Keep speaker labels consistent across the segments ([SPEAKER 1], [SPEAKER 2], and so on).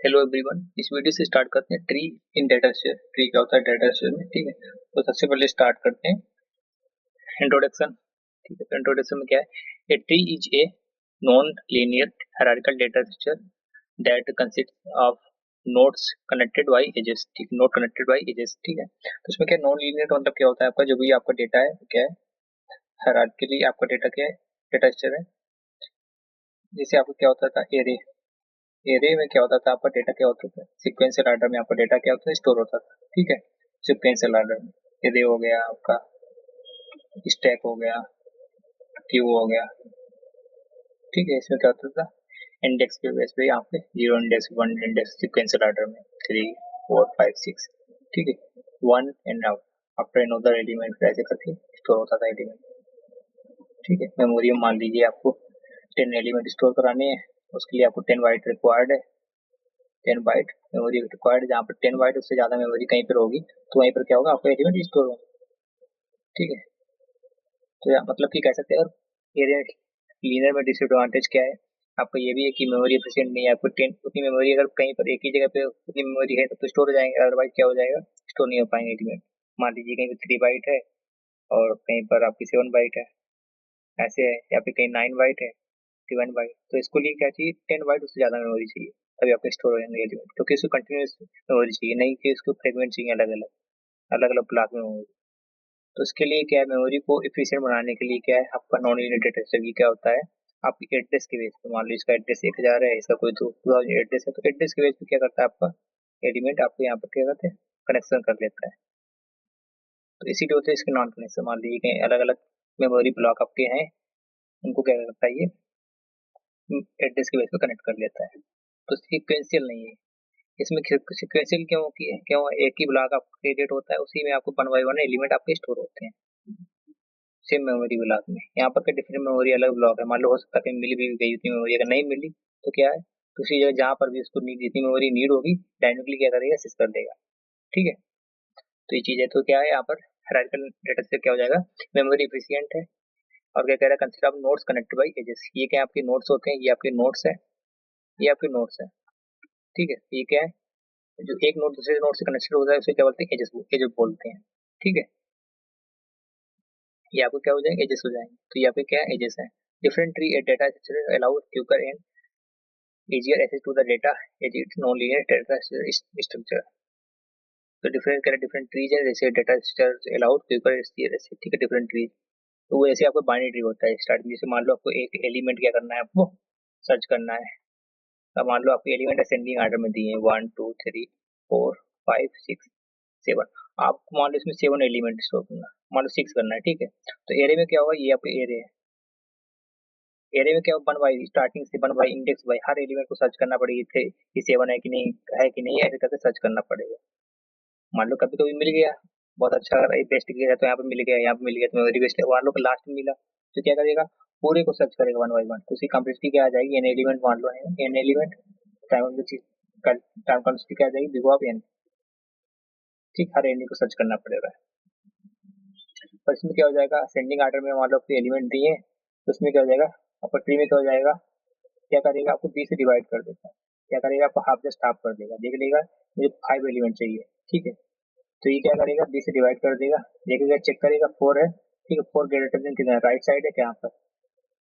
[SPEAKER 1] Hello everyone, इस video से start करते हैं tree in data structure. Tree क्या होता है डेटा स्ट्रक्चर में, ठीक है। तो सबसे पहले स्टार्ट करते हैं इंट्रोडक्शन, ठीक है। तो इंट्रोडक्शन में क्या है, a tree is a non linear hierarchical data structure that consist of nodes connected by edges, ठीक है। नोड कनेक्टेड बाय एजेस, ठीक है। तो इसमें क्या नॉन लीनियर का मतलब क्या होता है, आपका जो भी आपका डेटा है क्या है, हायरार्किकली आपका डेटा क्या है, डेटा स्ट्रक्चर है। जैसे आपको क्या होता था एरे, एरे में क्या होता था, आपका डेटा क्या होता था, सीक्वेंशियल ऑर्डर में आपका डेटा क्या होता है, स्टोर होता था, ठीक है। सीक्वेंशियल ऑर्डर में एरे हो गया, आपका स्टैक हो गया, क्यू हो गया, ठीक है। इसमें क्या होता था, इंडेक्स के बेस पे यहाँ पे 0 इंडेक्स 1 इंडेक्स सीक्वेंशियल ऑर्डर में 3 4 5 6, ठीक है। 1 and out after another element ऐसे करके स्टोर होता था एलिमेंट, ठीक है। मेमोरी में मान लीजिए आपको 10 एलिमेंट स्टोर कराने हैं, उसके लिए आपको 10 बाइट रिक्वायर्ड है। 10 बाइट मेमोरी रिक्वायर्ड, जहाँ पर 10 बाइट उससे ज्यादा मेमोरी कहीं पर होगी तो वहीं पर क्या होगा, आपका एलिमेंट स्टोर होगा, ठीक है। तो मतलब कि कह सकते हैं। और लीनियर में डिसएडवांटेज क्या है, आपको ये भी है कि मेमोरी एफिशिएंट नहीं है। आपको 10 उतनी मेमोरी अगर कहीं पर एक ही जगह पे उतनी मेमोरी है तो स्टोर हो जाएंगे, अदरवाइज क्या हो जाएगा, स्टोर नहीं हो पाएंगे एलिमेंट। मान लीजिए कहीं पर 3 बाइट है और कहीं पर आपकी 7 बाइट है, ऐसे है, या फिर कहीं 9 बाइट है, 7 बाइट, तो इसको लिए क्या चाहिए, 10 बाइट उससे ज्यादा मेमोरी चाहिए, तभी आपके स्टोर हो जाएंगे एलिमेंट, क्योंकि इसको कंटिन्यूस मेमोरी चाहिए, नहीं कि इसको फ्रेगमेंट चाहिए अलग अलग, अलग अलग ब्लॉक में मेमोरी। तो इसके लिए क्या है, मेमोरी को इफिशिएंट बनाने के लिए क्या है, आपका नॉन लीनियर डेटा स्ट्रक्चर क्या होता है, आपकी एड्रेस के बेस पे, मान लो इसका एड्रेस 1000 है, इसका कोई 2000 एड्रेस है, तो एड्रेस के बेस पे क्या करता है आपका एलिमेंट, आपको यहाँ पर क्या करते हैं, कनेक्शन कर लेता है। तो इसीलिए होते हैं इसके नॉन कनेक्शन। मान लीजिए कहीं अलग अलग मेमोरी ब्लॉक आपके हैं, उनको क्या करता है ये एड्रेस के बेस पे कनेक्ट कर लेता है। तो सीक्वेंशियल नहीं है इसमें। सीक्वेंशियल क्यों की है, क्यों एक ही ब्लॉक आपका क्रिएट होता है, उसी में आपको 1 बाय 1 एलिमेंट आपके स्टोर होते हैं सेम मेमोरी ब्लॉक में। यहाँ पर क्या डिफरेंट मेमोरी अलग ब्लॉक है, मान लो हो सकता है कहीं मिली भी गई उतनी मेमोरी, अगर नहीं मिली तो क्या है, दूसरी जगह जहाँ पर भी उसको नीड, जितनी मेमोरी नीड होगी डायनेमिकली क्या करेगा, एक्सेस कर देगा, ठीक है। तो ये चीज है, तो क्या है यहाँ पर हायरार्किकल डेटा से क्या हो जाएगा, मेमोरी एफिशिएंट है। और क्या कह रहा है, consider of nodes connected by edges, ये क्या आपके नोड्स होते हैं, ये आपके नोड्स है, ये आपके नोड्स है, ठीक है। ये क्या है, जो एक नोड दूसरे नोड से कनेक्टेड होता है उसे क्या बोलते हैं, एजेस, एजेस बोलते हैं, ठीक है। ये आपको क्या हो जाएगा, एजेस हो जाएंगे। तो यहाँ पे क्या है, एजेस है। Different tree at data structure allow quicker and easier access to the data as its non-linear data structure। तो डिफरेंट करें, डिफरेंट ट्रीज है, जैसे डेटा स्ट्रक्चर अलाउड क्यूकर, ठीक है, डिफरेंट ट्रीज। तो वो ऐसे आपको बाइनरी ट्री होता है स्टार्ट में। जैसे मान लो आपको एक एलिमेंट क्या करना है, आपको सर्च करना है। अब मान लो आपको एलिमेंट असेंडिंग ऑर्डर में दिए हैं 1 2 3 4 5 6 7, आपको मान लो इसमें 7 एलिमेंट स्टोर करना, मान लो 6 करना है, ठीक है। तो एरे में क्या होगा, ये आपका एरे है। एरे में क्या वन बाई स्टार्टिंग से one by index by her element को सर्च करना पड़ेगी, थे कि 7 है कि नहीं, ऐसे करके सर्च करना पड़ेगा। मान लो कभी कभी मिल गया, बहुत अच्छा बेस्ट किया तो यहाँ पे मिल गया, यहाँ पे मिल गया, तो मेमोरी बेस्ट है, मान लो लास्ट में मिला तो क्या करेगा, पूरे को सर्च करेगा वन बाई वन। तो उसकी कम्प्लेक्सिटी क्या आ जाएगी, एन एलिमेंट, मान लो N element time time complexity क्या आ जाएगी, बिग ऑफ एन, ठीक, हर एन को सर्च करना पड़ेगा। और इसमें क्या हो जाएगा, असेंडिंग ऑर्डर में मान लो आपको एलिमेंट दिए, तो उसमें क्या हो जाएगा, आपको ट्री में क्या हो जाएगा, क्या करेगा, आपको बी से डिवाइड कर देगा, क्या करेगा, आपको हाफ जस्ट हाफ कर देगा, देख लेगा मुझे 5 एलिमेंट चाहिए, ठीक है। तो ये क्या करेगा, बी से डिवाइड कर देगा, देखेगा, चेक करेगा 4 है, ठीक है, 4 ग्रेटर देन कितना, राइट साइड है क्या यहाँ पर।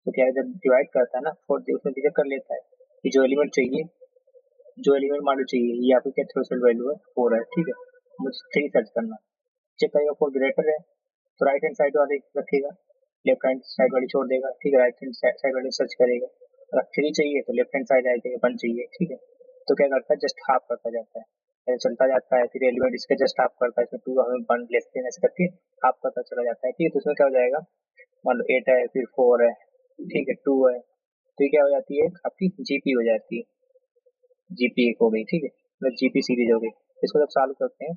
[SPEAKER 1] तो क्या है, जब डिवाइड करता है ना 4, उसमें डिटेक्ट कर लेता है कि जो एलिमेंट चाहिए, जो एलिमेंट मान लो चाहिए, ये आपकी क्या थ्रेशोल्ड वैल्यू है 4 है, ठीक है, मुझे 3 सर्च करना, चेक करेगा 4 ग्रेटर है तो राइट हैंड साइड वाली रखेगा, लेफ्ट हैंड साइड वाली छोड़ देगा, ठीक है, राइट हैंड साइड वाली सर्च करेगा। अगर 3 चाहिए तो लेफ्ट हैंड साइड आ जाएगा, 1 चाहिए, ठीक है। तो क्या करता है, जस्ट हाफ करता जाता है, ऐसे चलता जाता है, फिर एलिमेंट इसका जस्ट हाफ करता है, इसमें 2 हमें 1 लेते हैं, ऐसे करके हाफ करता चला जाता है, ठीक है। तो इसमें क्या हो जाएगा, मान लो 8 है, फिर 4 है, ठीक है, 2 है, तो ये क्या हो जाती है, आपकी जीपी हो जाती है, जीपी एक हो गई, ठीक है, मतलब जीपी सीरीज हो गई। इसको जब सॉल्व करते हैं,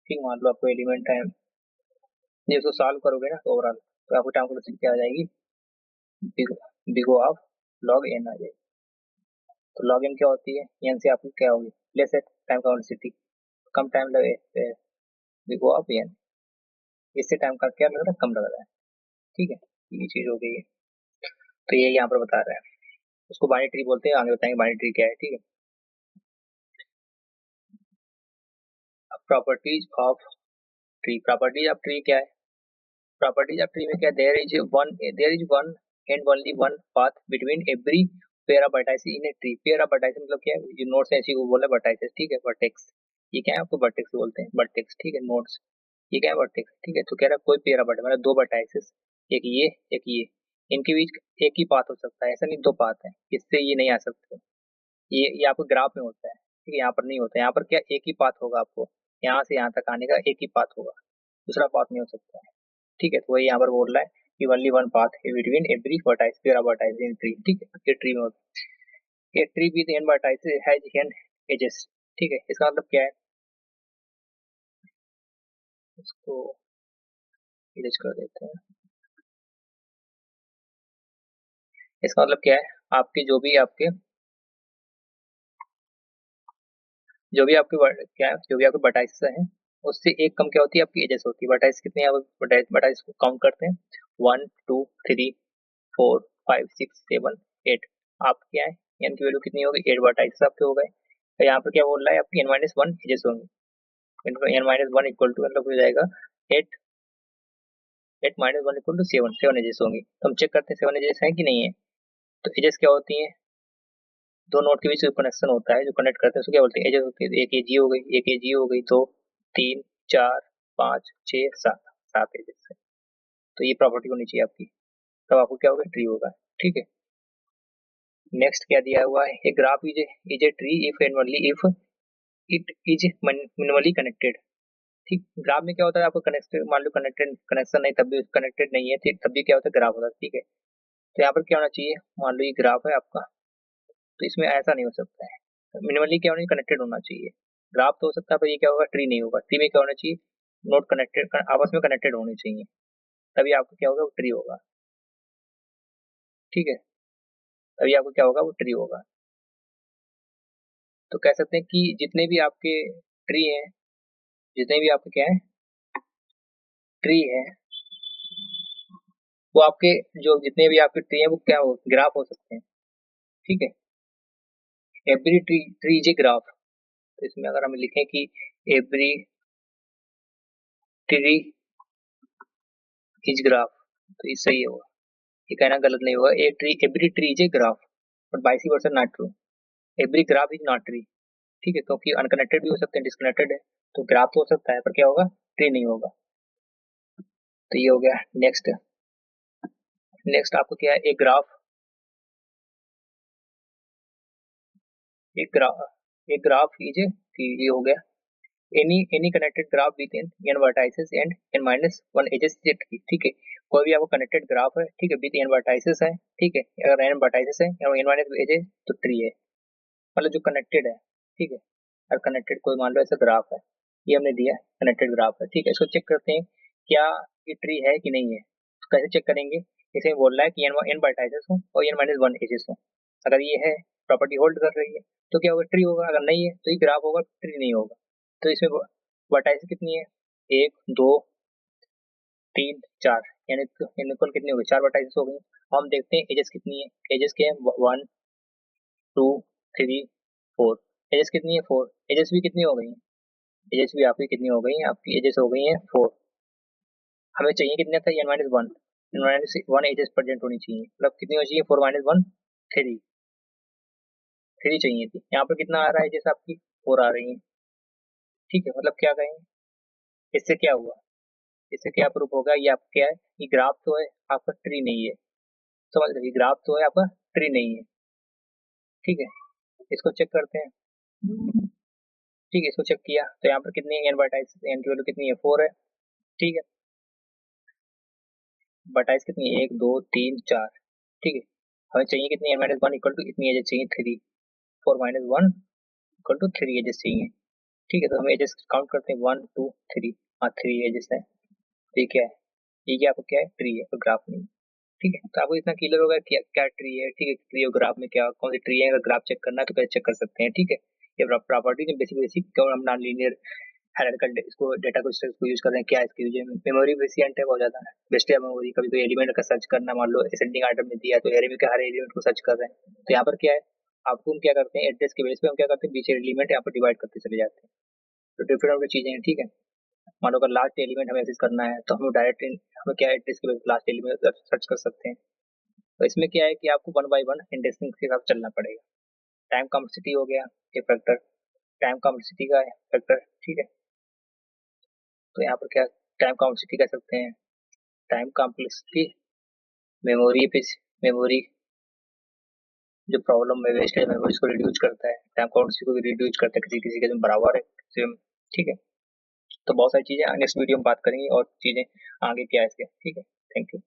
[SPEAKER 1] ठीक, मान लो आपको एलिमेंट है, ये इसको सॉल्व करोगे ना तो ओवरऑल तो आपको टाइम कॉम्प्लेक्सिटी क्या आ जाएगी, बिग ऑफ लॉग एन आ जाएगी। तो लॉग एन क्या होती है, एन से आपकी क्या होगी, लेस है टाइम कॉम्प्लेक्सिटी, कम टाइम लगे, बिग ऑफ एन, इससे टाइम का क्या लग रहा है, कम लग रहा है, ठीक है। ये चीज हो गई है। तो ये यहाँ पर बता रहा है, उसको बाइनरी ट्री बोलते हैं, आगे बताएंगे बाइनरी ट्री क्या है, ठीक है। Properties of tree. Properties of tree क्या है? प्रॉपर्टीज ऑफ ट्री में क्या, there is one and only one path between every pair of vertices in a tree. Pair of vertices मतलब क्या है, ये नोड्स ऐसी को बोला वर्टाइसेस, ठीक है, वर्टेक्स, ये क्या है आपको वर्टेक्स बोलते हैं, वर्टेक्स, ठीक है, नोड्स, ये क्या है वर्टेक्स, ठीक है। तो कह रहा है कोई पेयर ऑफ वर्टेक्स मतलब दो वर्टाइसेस, एक ये, इनके बीच एक ही पाथ हो सकता है, ऐसा नहीं दो पाथ है, इससे ये नहीं आ सकते। ये आपको ग्राफ में होता है, ठीक है, यहाँ पर नहीं होता है। यहाँ पर क्या एक ही पाथ होगा, आपको यहाँ से यहाँ तक आने का एक ही पाथ होगा, दूसरा पाथ नहीं हो सकता है, ठीक है। तो वही यहाँ पर बोल रहा है कि ओनली वन पाथ है between every vertex pair of vertex in tree, ठीक है। ये ट्री में होता है। A tree with n vertex has n edges, ठीक है। इसका मतलब क्या है, इसको इरेज कर देते हैं। इसका मतलब क्या है, आपके जो भी आपके वर्टाइस हैं, उससे एक कम क्या होती है, आपकी एजेस होती है। वर्टाइस कितने हैं, वर्टाइस को काउंट करते हैं, 1 2 3 4 5 6 7 8। आप क्या है, एन की वैल्यू कितनी होगी, 8 वर्टाइस आपके हो गए। तो यहाँ पर क्या बोल रहा है, आपकी n माइनस वन एजेस होंगे, n minus one equal to मतलब हो जाएगा 8, 8 minus one equal to 7, 7 edges होंगी। तो हम चेक करते हैं 7 एजेस हैं कि नहीं है। तो एजेस क्या होती हैं, दो नोड के बीच जो कनेक्शन होता है, जो कनेक्ट करते हैं उसको क्या बोलते हैं, एजेस होती है। एक एजी हो गई, एक एजी हो गई, 2 3 4 5 6 7, 7 एजेस है। तो ये प्रॉपर्टी होनी चाहिए आपकी, तब आपको क्या होगा, ट्री होगा, ठीक है। नेक्स्ट क्या दिया हुआ है, a graph is a tree if and only if it is minimally connected, ठीक। ग्राफ में क्या होता है, आपको कनेक्टेड, मान लो कनेक्टेड कनेक्शन नहीं, तब भी कनेक्टेड नहीं है, ठीक, तब भी क्या होता है, ग्राफ होता है, ठीक है। तो यहाँ पर क्या होना चाहिए, मान लो ये ग्राफ है आपका, तो इसमें ऐसा नहीं हो सकता है, मिनिमली क्या होना, कनेक्टेड होना चाहिए। ग्राफ तो हो सकता है पर ये क्या होगा, ट्री नहीं होगा। ट्री में क्या होना चाहिए, नोड कनेक्टेड आपस में कनेक्टेड होने चाहिए, तभी आपको क्या होगा, वो ट्री होगा, ठीक है, तभी आपको क्या होगा, वो ट्री होगा। तो कह सकते हैं कि जितने भी आपके ट्री हैं, जितने भी आपके क्या है, ट्री है, वो आपके जो जितने भी आपके ट्री हैं वो क्या हो, ग्राफ हो सकते हैं, ठीक है। Every tree is a graph. तो इसमें अगर हम लिखें कि एवरी ट्री इज ग्राफ, तो ये सही होगा, ये कहना गलत नहीं होगा। Every tree is a graph, but vice versa not true, every graph is not tree, ठीक है, क्योंकि अनकनेक्टेड भी हो सकते हैं, डिस्कनेक्टेड है, तो ग्राफ तो हो सकता है पर क्या होगा, ट्री नहीं होगा। तो ये हो गया। नेक्स्ट आपको क्या है, एक ग्राफ इज ए, ये हो गया, any connected graph with n vertices and n minus one edges is a tree, ठीक है। कोई भी आपको कनेक्टेड ग्राफ है, ठीक है, विद n vertices है, ठीक है, अगर n vertices है और n minus edges तो ट्री है, मतलब जो कनेक्टेड है, ठीक है। और कनेक्टेड कोई मान लो ऐसा ग्राफ है, ये हमने दिया कनेक्टेड ग्राफ है, ठीक है। इसको चेक करते हैं क्या ये ट्री है कि नहीं है। तो कैसे चेक करेंगे, इसे बोल रहा है कि n vertices हो और n minus वन edges हो, अगर ये है, प्रॉपर्टी होल्ड कर रही है, तो क्या होगा, ट्री होगा। अगर नहीं है तो ये ग्राफ होगा, ट्री नहीं होगा। तो इसमें वर्टाइस कितनी है, 1 2 3 4, यानी कुल कितनी हो गई, 4 वर्टाइसेस हो गई। हम देखते हैं एजेस कितनी है, एजेस के 1 2 3 4, एजेस कितनी है, 4, एजेस भी कितनी हो गई, एजेस भी आपकी कितनी हो गई है, आपकी एजेस हो गई है 4। हमें चाहिए कितना था, n minus one, n minus one edges present होनी चाहिए, मतलब कितनी हो चाहिए, 4 माइनस वन 3, 3 चाहिए थी। यहाँ पर कितना आ रहा है, एजेस आपकी 4 आ रही है, ठीक है। मतलब क्या कहें, इससे क्या हुआ, इससे क्या प्रूफ होगा, ये आपका क्या है, ये ग्राफ तो है, आपका ट्री नहीं है। समझ रहे, ग्राफ तो है, आपका ट्री नहीं है, ठीक है। इसको चेक करते हैं, ठीक है, इसको चेक किया तो यहाँ पर कितनी एन वर्टाइस, एन की वैल्यू कितनी है, 4 है, ठीक है। वर्टाइस कितनी है, 1 2 3 4, ठीक है। हमें चाहिए कितनी, n minus one equal to इतनी एजेस चाहिए 3, 4 minus one equal to 3 edges चाहिए, ठीक है। तो हम एजेस काउंट करते हैं, 1 2 3, हाँ 3 एजेस है। ये क्या है, ये क्या आपको क्या है, ट्री है, तो ग्राफ नहीं, ठीक है। तो आपको इतना क्लियर होगा क्या क्या ट्री है, ठीक है। ट्री और ग्राफ में क्या कौन सी ट्री है, अगर ग्राफ चेक करना है तो कैसे चेक कर सकते हैं, ठीक है। ये प्रॉपर्टी में बेसिक बेसिक क्यों हम नॉन लीनियर हायरार्किकल इसको डेटा को यूज कर रहे हैं, क्या है इसकी यूज है, मेमोरी एफिशिएंट है बहुत ज्यादा, बेस्ट है मेमोरी। कभी कोई एलिमेंट का सर्च करना, मान लो असेंडिंग आर्डर में दिया है तो एरे में हर एलिमेंट को सर्च कर रहे हैं, तो यहाँ पर क्या है, आपको हम क्या करते हैं, एड्रेस के बेस पे हम क्या करते हैं, बीच एलिमेंट यहाँ पर डिवाइड करते चले जाते हैं। तो डिफरेंट चीजें हैं, ठीक है। मान लो अगर लास्ट एलिमेंट हमें एक्सेस करना है तो हम डायरेक्ट हमें क्या एड्रेस के लास्ट एलिमेंट सर्च कर सकते हैं। तो इसमें क्या है कि आपको 1 बाय 1 इंडेक्सिंग के साथ चलना पड़ेगा। टाइम कॉम्प्लेक्सिटी हो गया एक फैक्टर, टाइम कॉम्प्लेक्सिटी का फैक्टर, ठीक है। तो यहाँ पर क्या टाइम कॉम्प्लेक्सिटी कह सकते हैं, टाइम कॉम्प्लेक्सिटी मेमोरी पे, मेमोरी जो प्रॉब्लम में वेस्टेज मेमोरी को रिड्यूस करता है, टाइम कॉम्प्लेक्सिटी को रिड्यूस करता है, किसी किसी के बराबर है किसी में, ठीक है। तो बहुत सारी चीजें नेक्स्ट वीडियो में बात करेंगे और चीजें आगे क्या है इसके, ठीक है। Thank you.